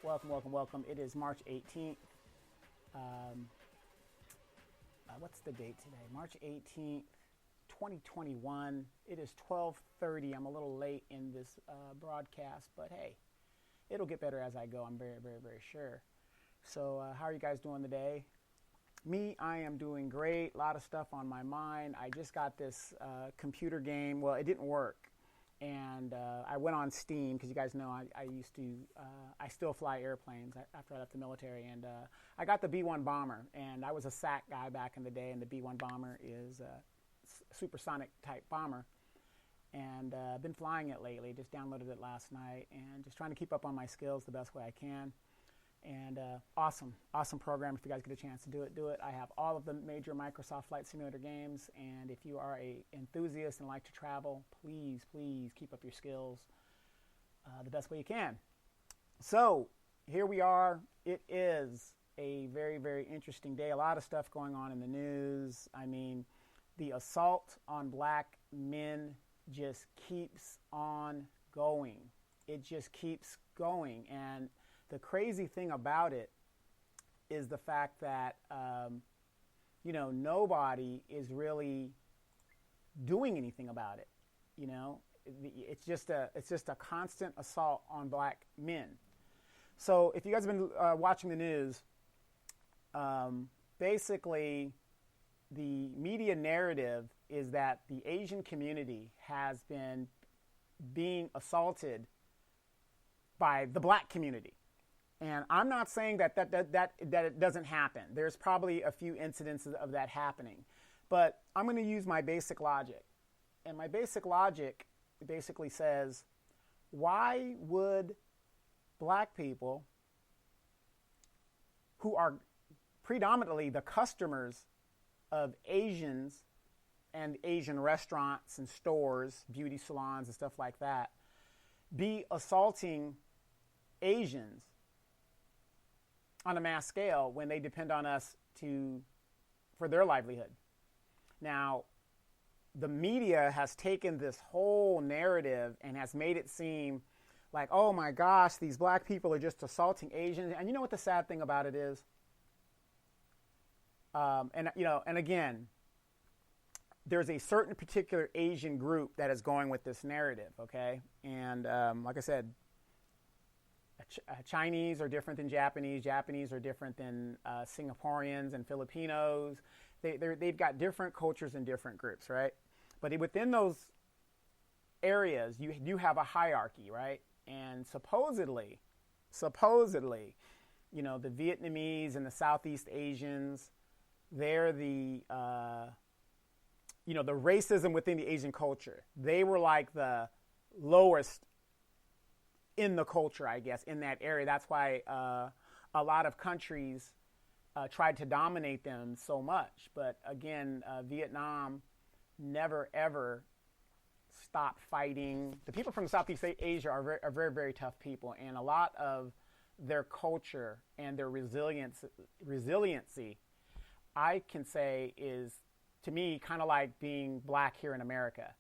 Welcome. It is March 18th. What's the date today? March 18th, 2021. It is 12:30. I'm a little late in this broadcast, but hey, it'll get better as I go. I'm very sure. So how are you guys doing today? Me, I am doing great. A lot of stuff on my mind. I just got this computer game. Well, it didn't work. And I went on Steam because you guys know I still fly airplanes after I left the military. And I got the B-1 bomber. And I was a SAC guy back in the day. And the B-1 bomber is a supersonic type bomber. And I've been flying it lately. Just downloaded it last night. And just trying to keep up on my skills the best way I can. And awesome program. If you guys get a chance to do it. I have all of the major Microsoft Flight Simulator games. And if you are an enthusiast and like to travel, please keep up your skills the best way you can. So here we are. It is a very interesting day. A lot of stuff going on in the news. I mean, the assault on black men just keeps on going. It just keeps going. And the crazy thing about it is the fact that, nobody is really doing anything about it. It's just a constant assault on black men. So if you guys have been watching the news, basically the media narrative is that the Asian community has been being assaulted by the black community. And I'm not saying that it doesn't happen. There's probably a few incidences of that happening. But I'm going to use my basic logic. And my basic logic basically says, why would black people, who are predominantly the customers of Asians and Asian restaurants and stores, beauty salons and stuff like that, be assaulting Asians on a mass scale when they depend on us for their livelihood? Now, the media has taken this whole narrative and has made it seem like, oh my gosh, these black people are just assaulting Asians. And you know what the sad thing about it is? And again, there's a certain particular Asian group that is going with this narrative, okay? And like I said, Chinese are different than Japanese. Japanese are different than Singaporeans and Filipinos. They've got different cultures and different groups, right? But within those areas, you have a hierarchy, right? And supposedly, the Vietnamese and the Southeast Asians, they're the racism within the Asian culture. They were like the lowest in the culture, I guess, in that area. That's why a lot of countries tried to dominate them so much. But again, Vietnam never, ever stopped fighting. The people from Southeast Asia are very tough people. And a lot of their culture and their resiliency, I can say, is, to me, kind of like being black here in America.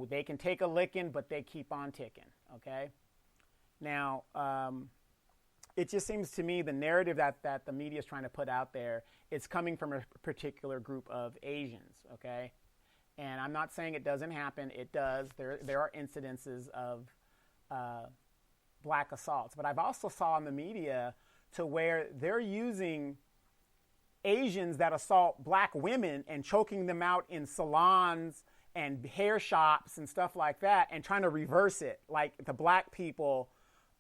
They can take a licking, but they keep on ticking, okay? Now, it just seems to me the narrative that the media is trying to put out there, it's coming from a particular group of Asians, okay? And I'm not saying it doesn't happen. It does. There are incidences of black assaults. But I've also saw in the media to where they're using Asians that assault black women and choking them out in salons and hair shops and stuff like that and trying to reverse it, like the black people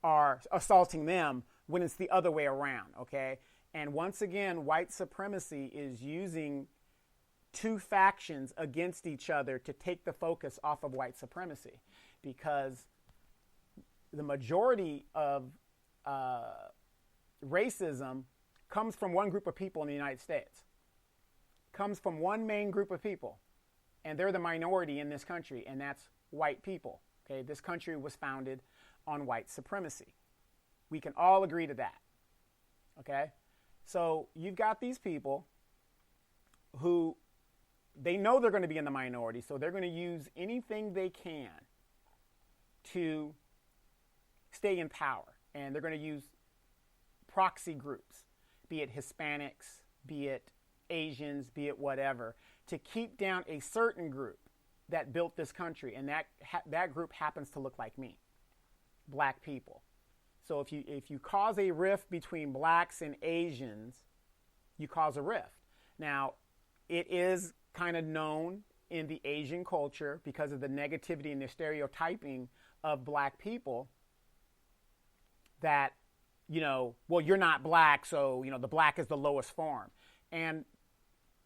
are assaulting them when it's the other way around, okay? And once again, white supremacy is using two factions against each other to take the focus off of white supremacy, because the majority of racism comes from one group of people in the United States, comes from one main group of people, and they're the minority in this country, and that's white people, okay? This country was founded on white supremacy. We can all agree to that, okay? So you've got these people who, they know they're going to be in the minority, so they're going to use anything they can to stay in power. And they're going to use proxy groups, be it Hispanics, be it Asians, be it whatever, to keep down a certain group that built this country, and that group happens to look like me, black people. So if you cause a rift between blacks and Asians, you cause a rift. Now, it is kind of known in the Asian culture because of the negativity and the stereotyping of black people that, well, you're not black, so, the black is the lowest form. And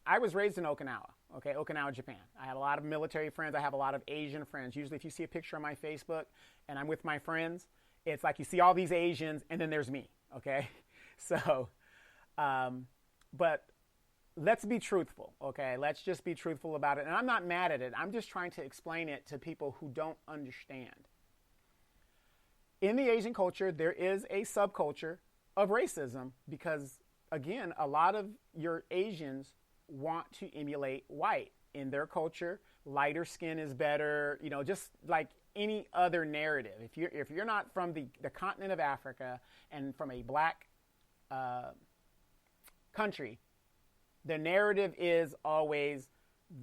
I was raised in Okinawa, okay, Okinawa, Japan. I have a lot of military friends. I have a lot of Asian friends. Usually if you see a picture on my Facebook and I'm with my friends, it's like you see all these Asians and then there's me, okay? So, but let's be truthful, okay? Let's just be truthful about it. And I'm not mad at it. I'm just trying to explain it to people who don't understand. In the Asian culture, there is a subculture of racism because, again, a lot of your Asians want to emulate white. In their culture, lighter skin is better, just like any other narrative. If you're not from the continent of Africa and from a black country, the narrative is always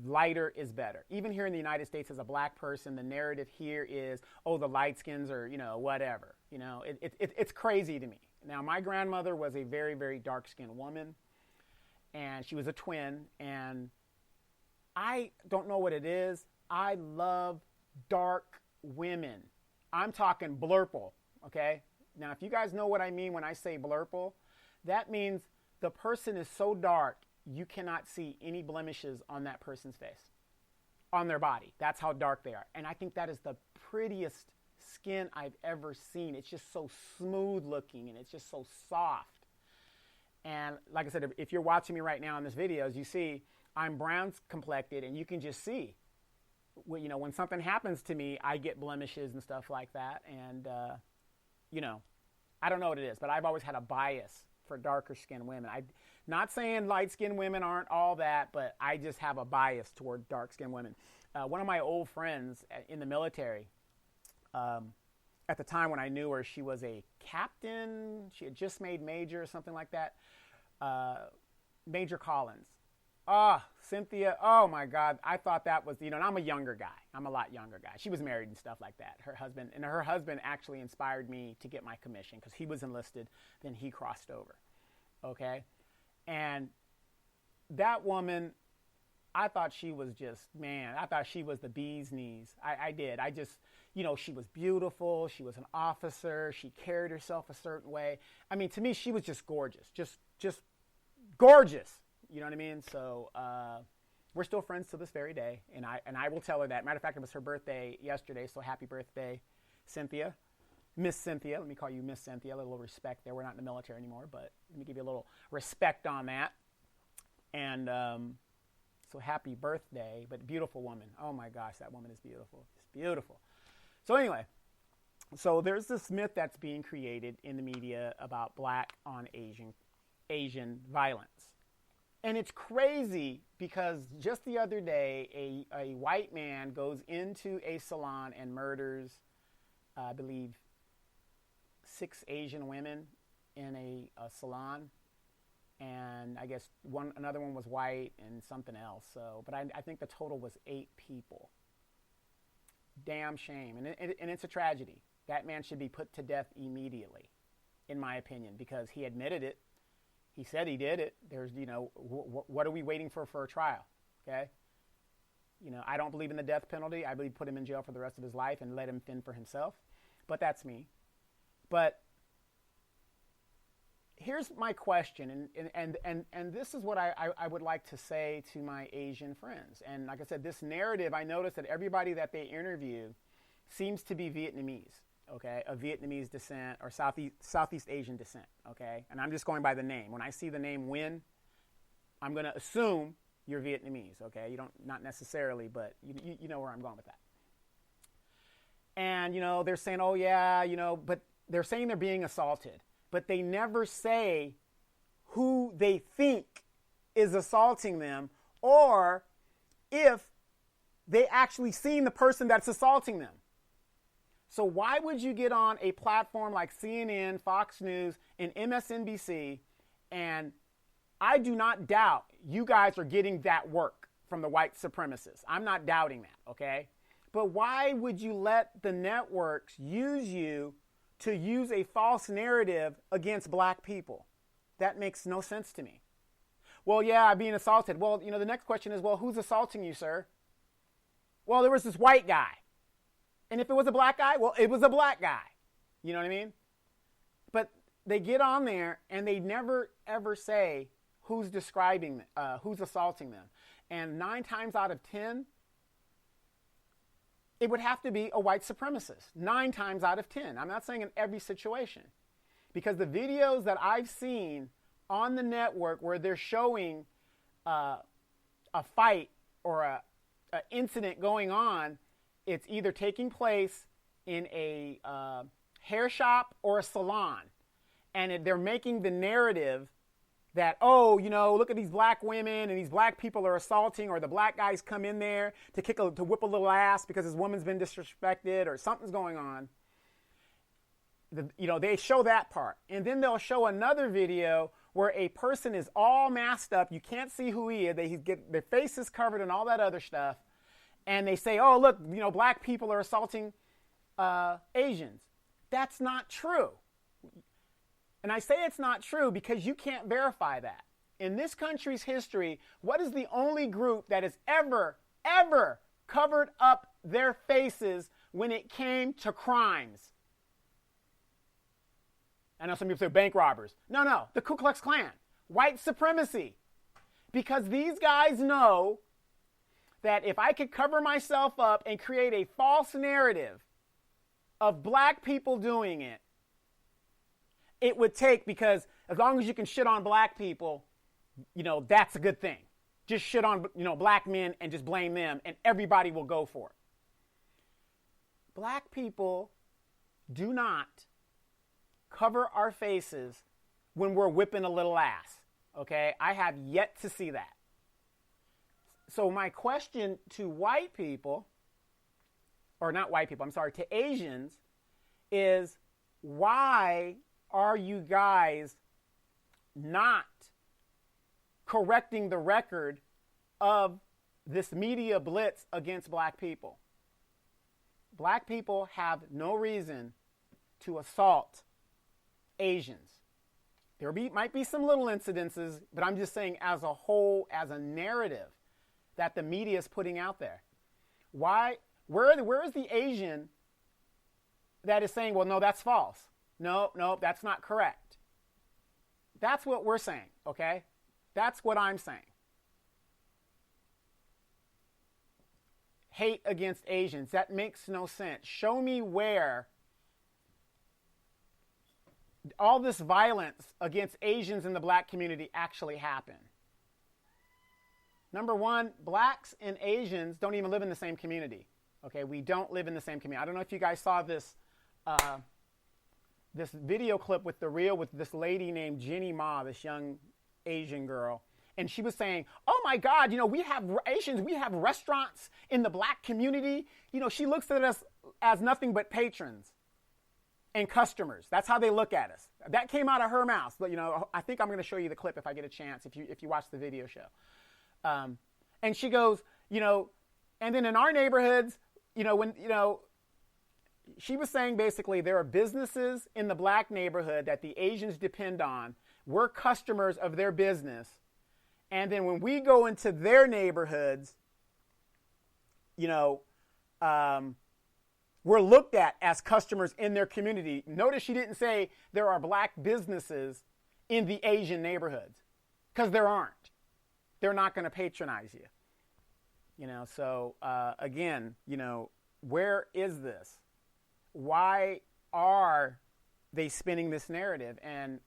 lighter is better. Even here in the United States as a black person, the narrative here is, oh, the light skins are, whatever. It's crazy to me. Now, my grandmother was a very, very dark-skinned woman, and she was a twin, and I don't know what it is. I love dark women. I'm talking blurple, okay? Now, if you guys know what I mean when I say blurple, that means the person is so dark you cannot see any blemishes on that person's face, on their body. That's how dark they are. And I think that is the prettiest skin I've ever seen. It's just so smooth looking and it's just so soft. And like I said, if you're watching me right now in this video, as you see, I'm brown complected, and you can just see, when something happens to me, I get blemishes and stuff like that. And, I don't know what it is, but I've always had a bias for darker skinned women. Not saying light skinned women aren't all that, but I just have a bias toward dark skinned women. One of my old friends in the military, at the time when I knew her, she was a captain. She had just made major or something like that. Major Collins. Cynthia. Oh my God. I thought that was, and I'm a younger guy. I'm a lot younger guy. She was married and stuff like that. Her husband actually inspired me to get my commission because he was enlisted. Then he crossed over. Okay. And that woman, I thought she was I thought she was the bee's knees. I did. I just, she was beautiful. She was an officer. She carried herself a certain way. I mean, to me, she was just gorgeous. Just gorgeous. You know what I mean? So we're still friends to this very day, and I will tell her that. Matter of fact, it was her birthday yesterday, so happy birthday, Cynthia. Miss Cynthia. Let me call you Miss Cynthia. A little respect there. We're not in the military anymore, but let me give you a little respect on that. And so happy birthday, but beautiful woman. Oh, my gosh, that woman is beautiful. It's beautiful. So anyway, so there's this myth that's being created in the media about black on Asian violence. And it's crazy because just the other day, a white man goes into a salon and murders, I believe, 6 Asian women in a salon. And I guess another one was white and something else. So, but I think the total was 8 people. Damn shame. And it's a tragedy. That man should be put to death immediately, in my opinion, because he admitted it. He said he did it. There's, what are we waiting for a trial? Okay. I don't believe in the death penalty. I believe put him in jail for the rest of his life and let him fend for himself. But that's me. But here's my question, and this is what I would like to say to my Asian friends. And like I said, this narrative, I noticed that everybody that they interview seems to be Vietnamese. Okay, of Vietnamese descent or Southeast Asian descent, okay? And I'm just going by the name. When I see the name Nguyen, I'm going to assume you're Vietnamese, okay? Not necessarily, but you know where I'm going with that. And, they're saying, oh, yeah, but they're saying they're being assaulted. But they never say who they think is assaulting them or if they actually seen the person that's assaulting them. So why would you get on a platform like CNN, Fox News, and MSNBC, and I do not doubt you guys are getting that work from the white supremacists. I'm not doubting that, okay? But why would you let the networks use you to use a false narrative against black people? That makes no sense to me. Well, yeah, I'm being assaulted. Well, the next question is, well, who's assaulting you, sir? Well, there was this white guy. And if it was a black guy, well, it was a black guy. You know what I mean? But they get on there and they never, ever say who's describing, who's assaulting them. And 9 times out of 10, it would have to be a white supremacist. 9 times out of 10. I'm not saying in every situation. Because the videos that I've seen on the network where they're showing a fight or a incident going on, it's either taking place in a hair shop or a salon. And they're making the narrative that, look at these black women and these black people are assaulting, or the black guys come in there to whip a little ass because his woman's been disrespected or something's going on. They show that part. And then they'll show another video where a person is all masked up. You can't see who he is. Their face is covered and all that other stuff. And they say, oh, look, black people are assaulting Asians. That's not true. And I say it's not true because you can't verify that. In this country's history, what is the only group that has ever covered up their faces when it came to crimes? I know some people say bank robbers. No, the Ku Klux Klan. White supremacy. Because these guys know that if I could cover myself up and create a false narrative of black people doing it, it would take, because as long as you can shit on black people, that's a good thing. Just shit on, black men and just blame them and everybody will go for it. Black people do not cover our faces when we're whipping a little ass, okay? I have yet to see that. So my question to white people, or not white people, I'm sorry, to Asians, is why are you guys not correcting the record of this media blitz against black people? Black people have no reason to assault Asians. There might be some little incidences, but I'm just saying as a whole, as a narrative that the media is putting out there. Where is the Asian that is saying, well, no, that's false. No, that's not correct. That's what we're saying, okay? That's what I'm saying. Hate against Asians, that makes no sense. Show me where all this violence against Asians in the black community actually happened. Number one, blacks and Asians don't even live in the same community. Okay, we don't live in the same community. I don't know if you guys saw this this video clip with this lady named Jenny Ma, this young Asian girl. And she was saying, oh my God, we have Asians, we have restaurants in the black community. She looks at us as nothing but patrons and customers. That's how they look at us. That came out of her mouth. But, I think I'm going to show you the clip if I get a chance, if you watch the video show. And she goes, and then in our neighborhoods, she was saying basically there are businesses in the black neighborhood that the Asians depend on. We're customers of their business. And then when we go into their neighborhoods, we're looked at as customers in their community. Notice she didn't say there are black businesses in the Asian neighborhoods, because there aren't. They're not going to patronize you. So again, where is this? Why are they spinning this narrative? And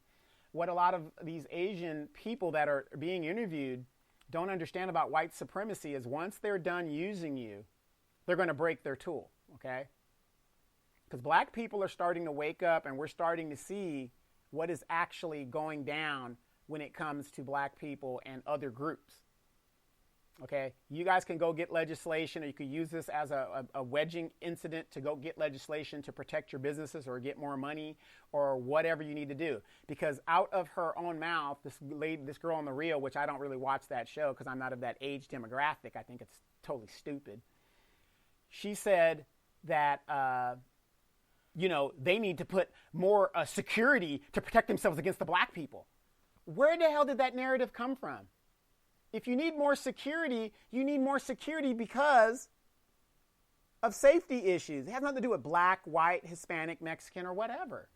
what a lot of these Asian people that are being interviewed don't understand about white supremacy is once they're done using you, they're going to break their tool, okay? Because black people are starting to wake up, and we're starting to see what is actually going down when it comes to black people and other groups. Okay, you guys can go get legislation, or you could use this as a wedging incident to go get legislation to protect your businesses or get more money or whatever you need to do. Because out of her own mouth, this girl on the reel, which I don't really watch that show because I'm not of that age demographic, I think it's totally stupid. She said that, they need to put more security to protect themselves against the black people. Where the hell did that narrative come from? If you need more security, you need more security because of safety issues. It has nothing to do with black, white, Hispanic, Mexican, or whatever.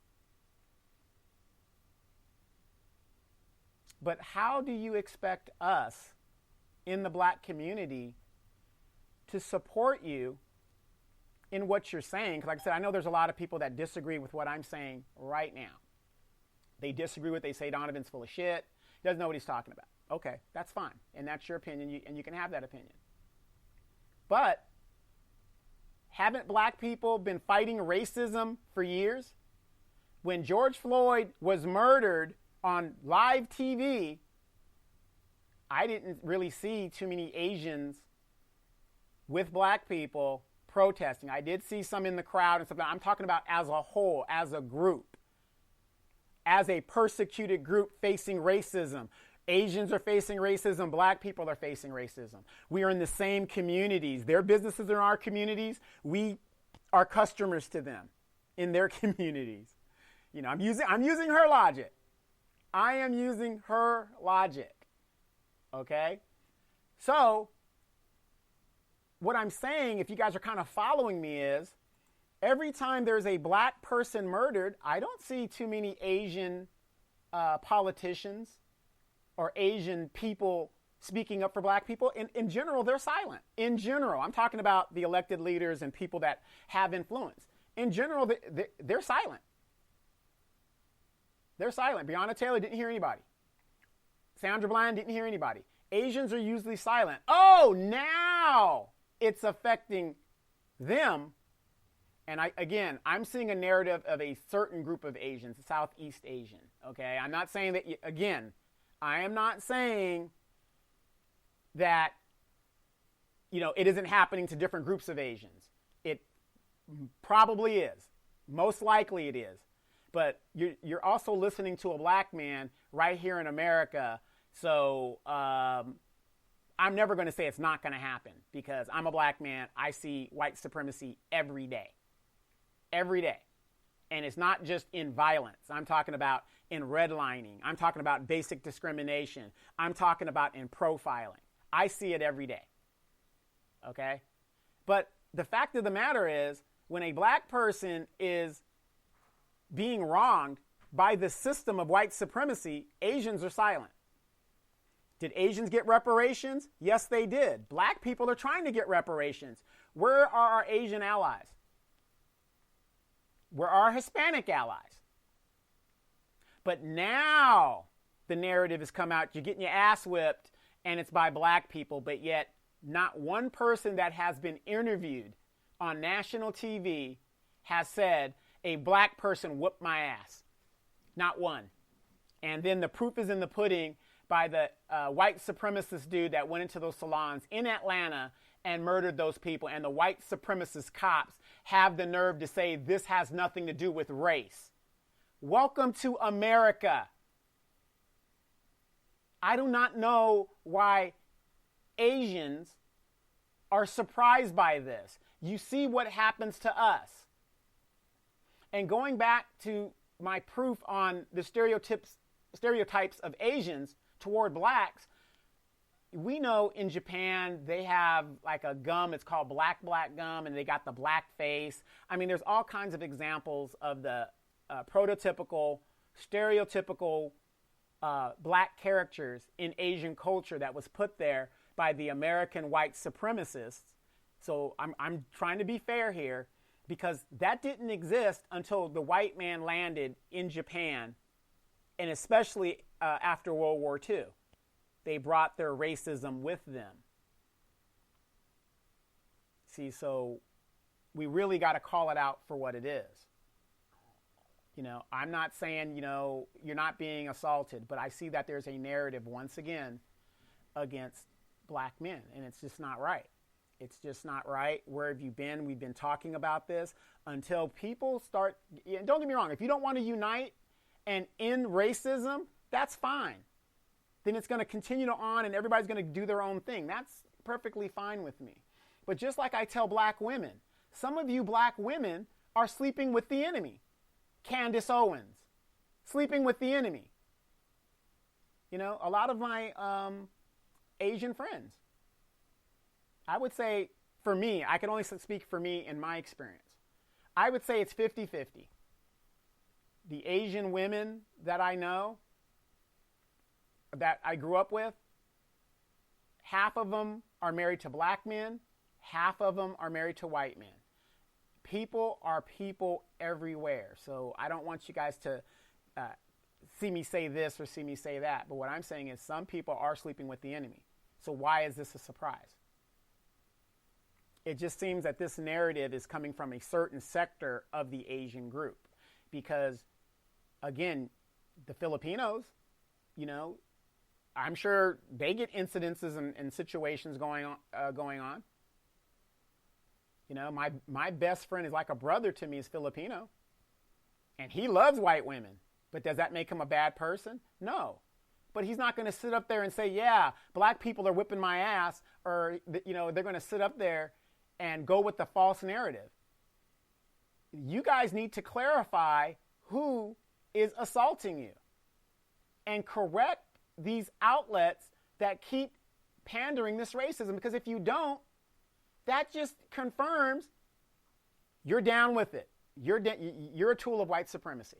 But how do you expect us in the black community to support you in what you're saying? Because like I said, I know there's a lot of people that disagree with what I'm saying right now. They disagree with it. They say Donovan's full of shit. He doesn't know what he's talking about. Okay, that's fine. And that's your opinion, and you can have that opinion. But haven't black people been fighting racism for years? When George Floyd was murdered on live TV, I didn't really see too many Asians with black people protesting. I did see some in the crowd and stuff. I'm talking about as a whole, as a group, as a persecuted group facing racism. Asians are facing racism. Black people are facing racism. We are in the same communities. Their businesses are in our communities. We are customers to them in their communities. I'm using her logic. I am using her logic. Okay? So, what I'm saying, if you guys are kind of following me, is every time there's a black person murdered, I don't see too many Asian politicians or Asian people speaking up for black people. In general, they're silent. In general, I'm talking about the elected leaders and people that have influence. In general, they're silent. They're silent. Breonna Taylor didn't hear anybody. Sandra Bland didn't hear anybody. Asians are usually silent. Oh, now it's affecting them. And I'm seeing a narrative of a certain group of Asians, Southeast Asian. Okay, I'm not saying that, I am not saying that, it isn't happening to different groups of Asians. It probably is. Most likely it is. But you're also listening to a black man right here in America. So I'm never going to say it's not going to happen because I'm a black man. I see white supremacy every day. Every day. And it's not just in violence. I'm talking about in redlining. I'm talking about basic discrimination. I'm talking about in profiling. I see it every day. Okay? But the fact of the matter is, when a black person is being wronged by the system of white supremacy, Asians are silent. Did Asians get reparations? Yes, they did. Black people are trying to get reparations. Where are our Asian allies? Where are our Hispanic allies? But now the narrative has come out, you're getting your ass whipped, and it's by black people, but yet not one person that has been interviewed on national TV has said, a black person whooped my ass. Not one. And then the proof is in the pudding by the white supremacist dude that went into those salons in Atlanta and murdered those people. And the white supremacist cops have the nerve to say this has nothing to do with race. Welcome to America. I do not know why Asians are surprised by this. You see what happens to us. And going back to my proof on the stereotypes of Asians toward blacks, we know in Japan they have like a gum, it's called black gum, and they got the black face. I mean, there's all kinds of examples of the prototypical, stereotypical black characters in Asian culture that was put there by the American white supremacists. So I'm trying to be fair here, because that didn't exist until the white man landed in Japan, and especially after World War II. They brought their racism with them. See, so we really got to call it out for what it is. I'm not saying, you're not being assaulted, but I see that there's a narrative once again against black men, and it's just not right. It's just not right. Where have you been? We've been talking about this until people start. Don't get me wrong. If you don't want to unite and end racism, that's fine. Then it's going to continue on and everybody's going to do their own thing. That's perfectly fine with me. But just like I tell black women, some of you black women are sleeping with the enemy. Candace Owens, sleeping with the enemy. You know, a lot of my Asian friends, I would say for me, I can only speak for me in my experience. I would say it's 50-50. The Asian women that I know, that I grew up with, half of them are married to black men, half of them are married to white men. People are people everywhere. So I don't want you guys to see me say this or see me say that. But what I'm saying is some people are sleeping with the enemy. So why is this a surprise? It just seems that this narrative is coming from a certain sector of the Asian group. Because, again, the Filipinos, you know, I'm sure they get incidences and situations going on. You know, my best friend is like a brother to me, is Filipino. And he loves white women. But does that make him a bad person? No. But he's not going to sit up there and say, yeah, black people are whipping my ass, or, you know, they're going to sit up there and go with the false narrative. You guys need to clarify who is assaulting you and correct these outlets that keep pandering this racism. Because if you don't, that just confirms you're down with it. You're a tool of white supremacy.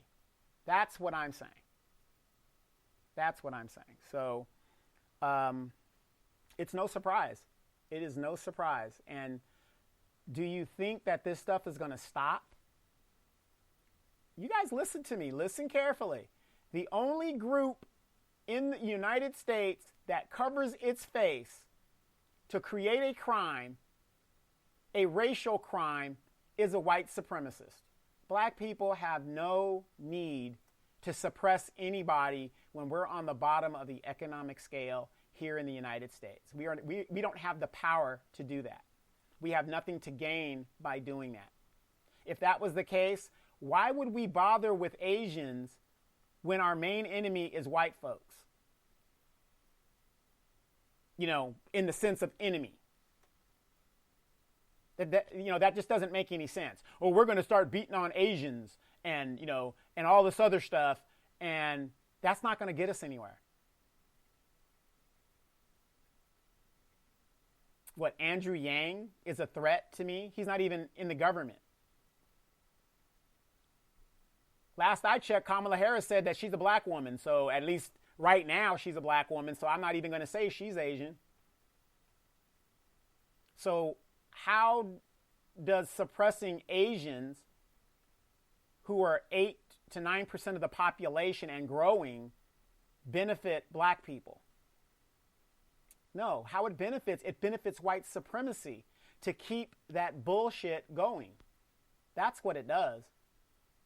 That's what I'm saying. That's what I'm saying. So it's no surprise. It is no surprise. And do you think that this stuff is going to stop? You guys listen to me. Listen carefully. The only group in the United States that covers its face to create a crime, a racial crime, is a white supremacist. Black people have no need to suppress anybody when we're on the bottom of the economic scale here in the United States. We don't have the power to do that. We have nothing to gain by doing that. If that was the case, why would we bother with Asians when our main enemy is white folks? You know, in the sense of enemy. That just doesn't make any sense. Or we're going to start beating on Asians and, you know, and all this other stuff, and that's not going to get us anywhere. What, Andrew Yang is a threat to me? He's not even in the government. Last I checked, Kamala Harris said that she's a black woman. So at least right now she's a black woman. So I'm not even going to say she's Asian. So how does suppressing Asians, who are 8 to 9% of the population and growing, benefit black people? No, how it benefits white supremacy to keep that bullshit going. That's what it does.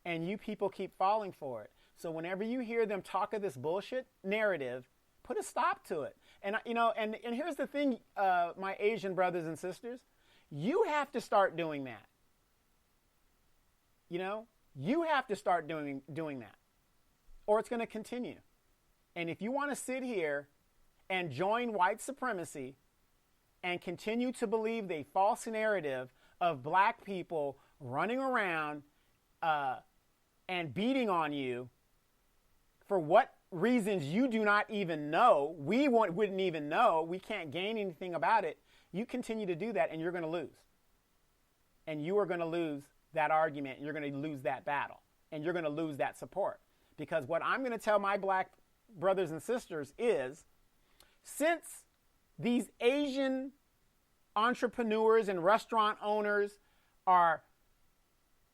And you people keep falling for it. So whenever you hear them talk of this bullshit narrative, put a stop to it. And, you know, and here's the thing, my Asian brothers and sisters, you have to start doing that. You know, you have to start doing that, or it's going to continue. And if you want to sit here and join white supremacy and continue to believe the false narrative of black people running around and beating on you for what reasons you do not even know, we wouldn't even know, we can't gain anything about it, you continue to do that and you're going to lose. And you are going to lose that argument, and you're going to lose that battle, and you're going to lose that support. Because what I'm going to tell my black brothers and sisters is, since these Asian entrepreneurs and restaurant owners are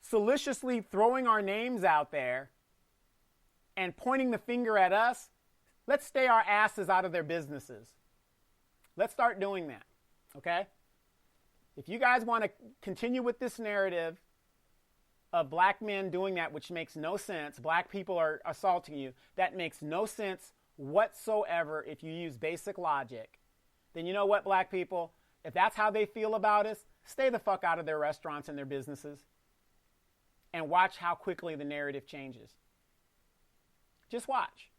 solicitously throwing our names out there and pointing the finger at us, let's stay our asses out of their businesses. Let's start doing that, okay? If you guys want to continue with this narrative of black men doing that, which makes no sense, black people are assaulting you, that makes no sense whatsoever if you use basic logic. then you know what, black people? If that's how they feel about us, stay the fuck out of their restaurants and their businesses and watch how quickly the narrative changes. Just watch.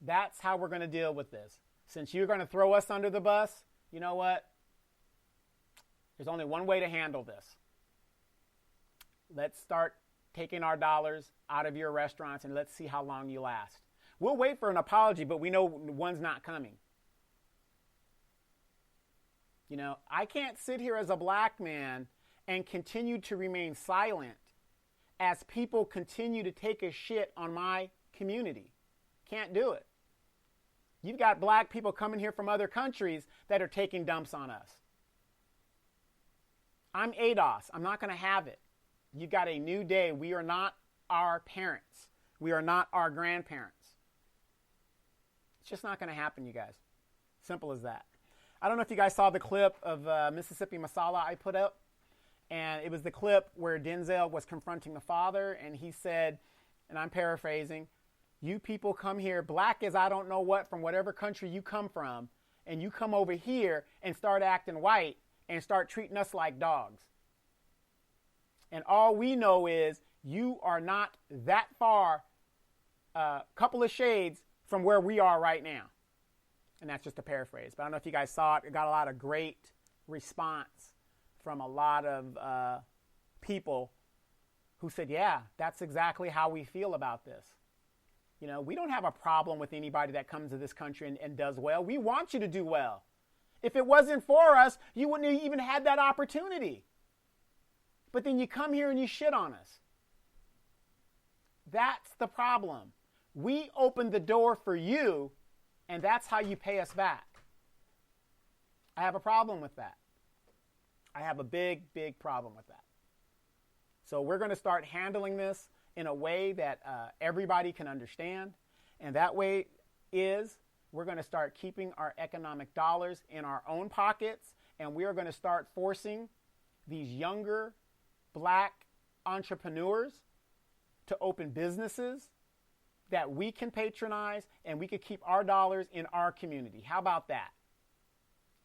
That's how we're going to deal with this. Since you're going to throw us under the bus, you know what? There's only one way to handle this. Let's start taking our dollars out of your restaurants and let's see how long you last. We'll wait for an apology, but we know one's not coming. You know, I can't sit here as a black man and continue to remain silent as people continue to take a shit on my community. Can't do it. You've got black people coming here from other countries that are taking dumps on us. I'm ADOS. I'm not going to have it. You've got a new day. We are not our parents. We are not our grandparents. It's just not going to happen, you guys. Simple as that. I don't know if you guys saw the clip of Mississippi Masala I put up. And it was the clip where Denzel was confronting the father. And he said, and I'm paraphrasing, you people come here, black as I don't know what, from whatever country you come from, and you come over here and start acting white and start treating us like dogs. And all we know is you are not that far, a couple of shades from where we are right now. And that's just a paraphrase. But I don't know if you guys saw it. It got a lot of great response from a lot of people who said, yeah, that's exactly how we feel about this. You know, we don't have a problem with anybody that comes to this country and does well. We want you to do well. If it wasn't for us, you wouldn't have even had that opportunity. But then you come here and you shit on us. That's the problem. We opened the door for you, and that's how you pay us back. I have a problem with that. I have a big, big problem with that. So we're going to start handling this in a way that everybody can understand. And that way is we're going to start keeping our economic dollars in our own pockets. And we are going to start forcing these younger black entrepreneurs to open businesses that we can patronize and we could keep our dollars in our community. How about that?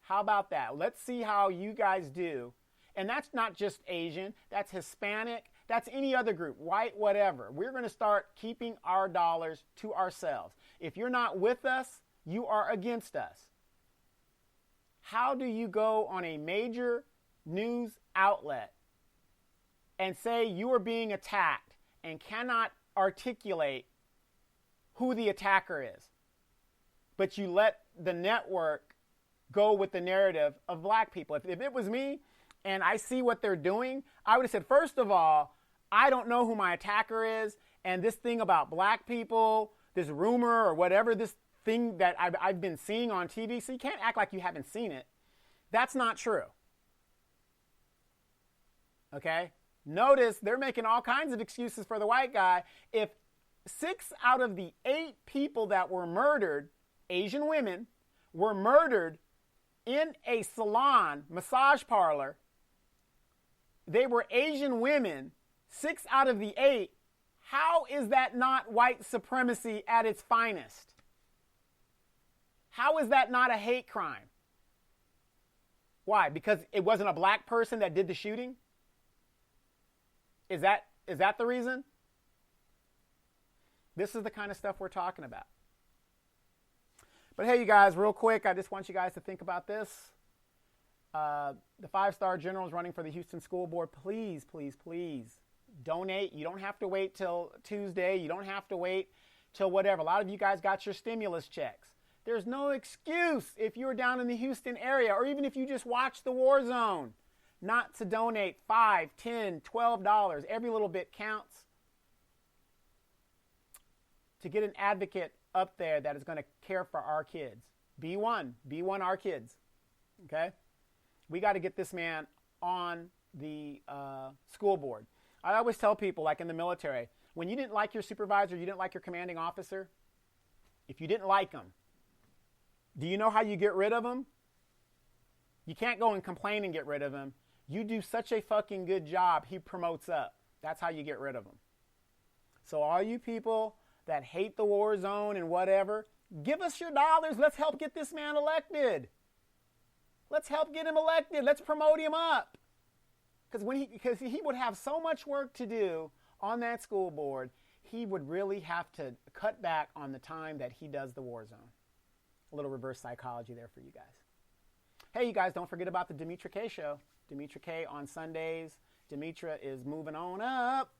How about that? Let's see how you guys do. And that's not just Asian. That's Hispanic. That's any other group, white, whatever. We're going to start keeping our dollars to ourselves. If you're not with us, you are against us. How do you go on a major news outlet and say you are being attacked and cannot articulate who the attacker is, but you let the network go with the narrative of black people? If it was me and I see what they're doing, I would have said, first of all, I don't know who my attacker is, and this thing about black people, this rumor or whatever, this thing that I've been seeing on TV, so you can't act like you haven't seen it. That's not true. Okay? Notice they're making all kinds of excuses for the white guy. If 6 out of the 8 people that were murdered, Asian women, were murdered in a salon, massage parlor, they were Asian women, 6 out of the 8, how is that not white supremacy at its finest? How is that not a hate crime? Why? Because it wasn't a black person that did the shooting? Is that the reason? This is the kind of stuff we're talking about. But hey, you guys, real quick, I just want you guys to think about this. The 5-star general is running for the Houston School Board. Please, please, please donate. You don't have to wait till Tuesday. You don't have to wait till whatever. A lot of you guys got your stimulus checks. There's no excuse if you're down in the Houston area or even if you just watch the war zone not to donate $5, $10, $12. Every little bit counts to get an advocate up there that is going to care for our kids. Be one our kids. Okay? We got to get this man on the school board. I always tell people, like in the military, when you didn't like your supervisor, you didn't like your commanding officer, if you didn't like him, do you know how you get rid of him? You can't go and complain and get rid of him. You do such a fucking good job, he promotes up. That's how you get rid of him. So all you people that hate the war zone and whatever, Give us your dollars. Let's help get this man elected. Let's help get him elected. Let's promote him up. Because he would have so much work to do on that school board, he would really have to cut back on the time that he does the war zone. A little reverse psychology there for you guys. Hey, you guys, don't forget about the Demetra K Show. Demetra K on Sundays. Demetra is moving on up.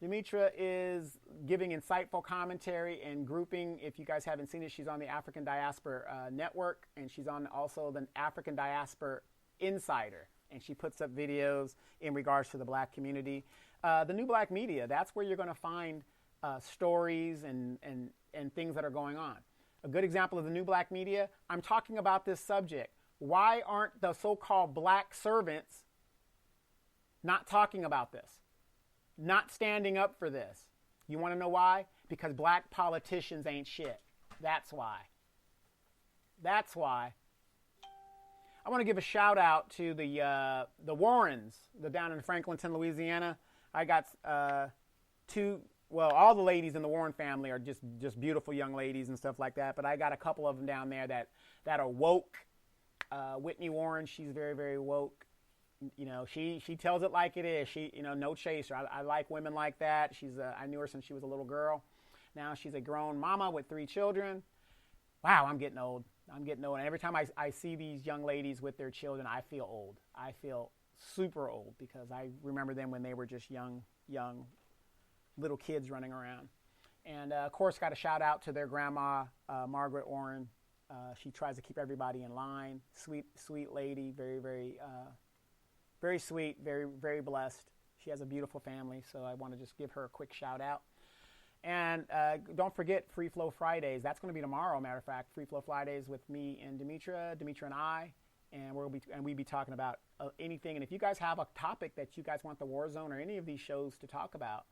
Demetra is giving insightful commentary and grouping. If you guys haven't seen it, she's on the African Diaspora Network, and she's on also the African Diaspora Insider. And she puts up videos in regards to the black community. The New Black Media, that's where you're going to find stories and things that are going on. A good example of the New Black Media, I'm talking about this subject. Why aren't the so-called black servants not talking about this? Not standing up for this? You want to know why? Because black politicians ain't shit. That's why. That's why. I want to give a shout out to the Warrens. They're down in Franklinton, Louisiana. I got all the ladies in the Warren family are just beautiful young ladies and stuff like that. But I got a couple of them down there that are woke. Whitney Warren, she's very, very woke. You know, she tells it like it is. She, no chaser. I like women like that. I knew her since she was a little girl. Now she's a grown mama with 3 children. Wow, I'm getting old. And every time I see these young ladies with their children, I feel old. I feel super old because I remember them when they were just young little kids running around. And, of course, got a shout out to their grandma, Margaret Warren. She tries to keep everybody in line. Sweet lady, very, very very sweet, very, very blessed. She has a beautiful family, so I want to just give her a quick shout out. And don't forget Free Flow Fridays. That's going to be tomorrow, matter of fact. Free Flow Fridays with me and Demetra and I, and we'll be talking about anything. And if you guys have a topic that you guys want the War Zone or any of these shows to talk about,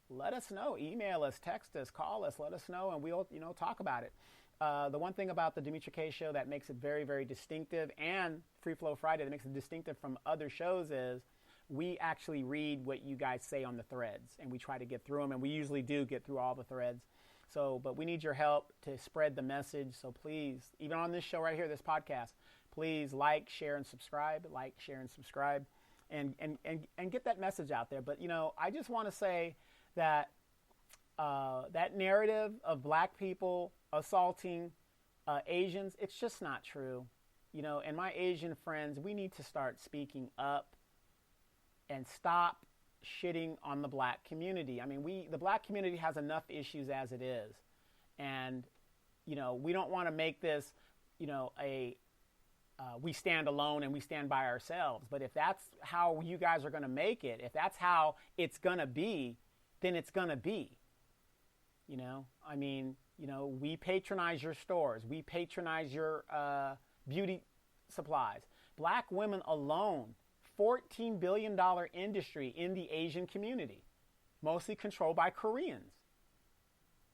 let us know. Email us, text us, call us, let us know, and we'll talk about it. The one thing about the Demetra K Show that makes it very, very distinctive, and Free Flow Friday that makes it distinctive from other shows is we actually read what you guys say on the threads, and we try to get through them, and we usually do get through all the threads. But we need your help to spread the message. So please, even on this show right here, this podcast, please like, share, and subscribe. Like, share, and subscribe, and get that message out there. But, I just want to say that that narrative of black people assaulting Asians, it's just not true. And my Asian friends, we need to start speaking up and stop shitting on the black community. I mean, the black community has enough issues as it is. And, we don't want to make this, we stand alone and we stand by ourselves. But if that's how you guys are going to make it, if that's how it's going to be, then it's going to be. We patronize your stores. We patronize your beauty supplies. Black women alone, $14 billion industry in the Asian community, mostly controlled by Koreans.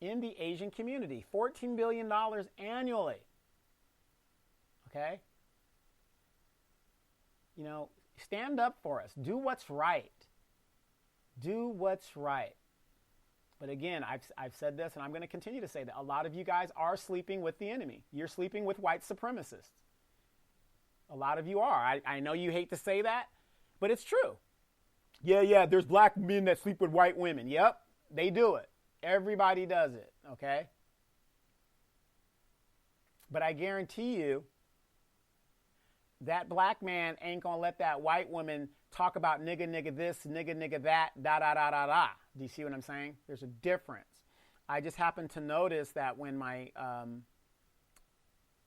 In the Asian community, $14 billion annually. Okay? Stand up for us. Do what's right. Do what's right. But again, I've said this, and I'm going to continue to say that a lot of you guys are sleeping with the enemy. You're sleeping with white supremacists. A lot of you are. I know you hate to say that, but it's true. Yeah, there's black men that sleep with white women. Yep, they do it. Everybody does it, okay? But I guarantee you, that black man ain't going to let that white woman talk about nigga this, nigga that, da. Do you see what I'm saying? There's a difference. I just happen to notice that when my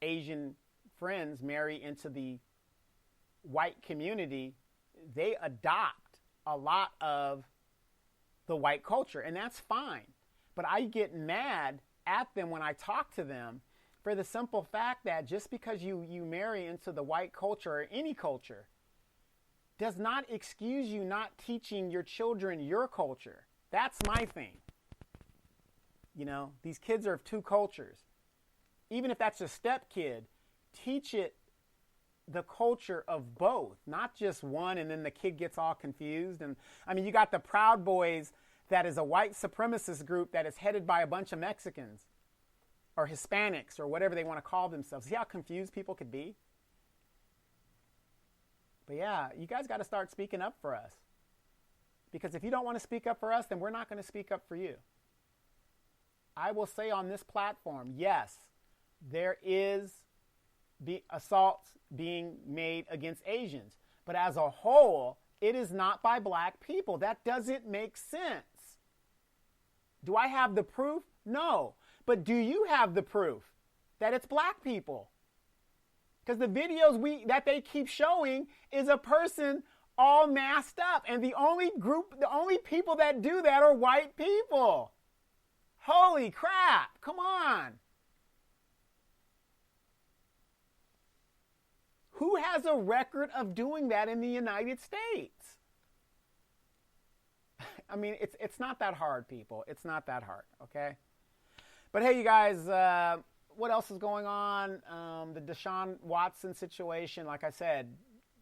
Asian friends marry into the white community, they adopt a lot of the white culture, and that's fine. But I get mad at them when I talk to them for the simple fact that just because you marry into the white culture or any culture does not excuse you not teaching your children your culture. That's my thing. These kids are of 2 cultures. Even if that's a step kid, teach it the culture of both, not just one, and then the kid gets all confused. And you got the Proud Boys, that is a white supremacist group that is headed by a bunch of Mexicans. or Hispanics or whatever they want to call themselves. See how confused people could be? But yeah, you guys got to start speaking up for us. Because if you don't want to speak up for us, then we're not going to speak up for you. I will say on this platform, yes, there is assaults being made against Asians. But as a whole, it is not by black people. That doesn't make sense. Do I have the proof? No. But do you have the proof that it's black people? Because the videos that they keep showing is a person all masked up. And the only people that do that are white people. Holy crap. Come on. Who has a record of doing that in the United States? I mean, it's not that hard, people. It's not that hard, okay? But hey, you guys, what else is going on? The Deshaun Watson situation, like I said,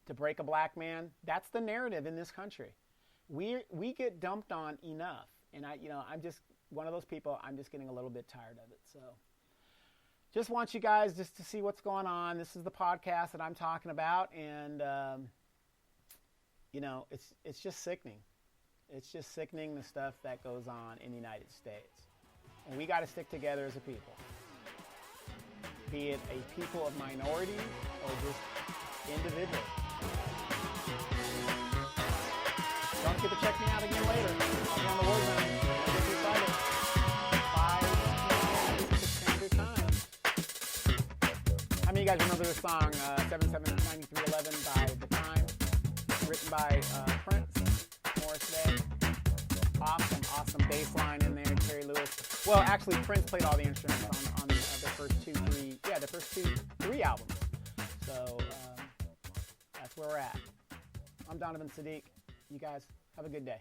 to break a black man, that's the narrative in this country. We get dumped on enough. And I'm just one of those people, I'm just getting a little bit tired of it. So just want you guys just to see what's going on. This is the podcast that I'm talking about. And, it's just sickening. It's just sickening, the stuff that goes on in the United States. And we got to stick together as a people. Be it a people of minority or just individual. Don't forget to check me out again later. I'll be on the Word Line. I'll get you excited. 5 p.m. Standard Time. How many of you guys remember this song, 779311 by The Time? Written by Prince, Morris Day. Awesome bass line in there, Terry Lewis. Well, actually, Prince played all the instruments on the first three albums. So that's where we're at. I'm Donovan Sadiq. You guys have a good day.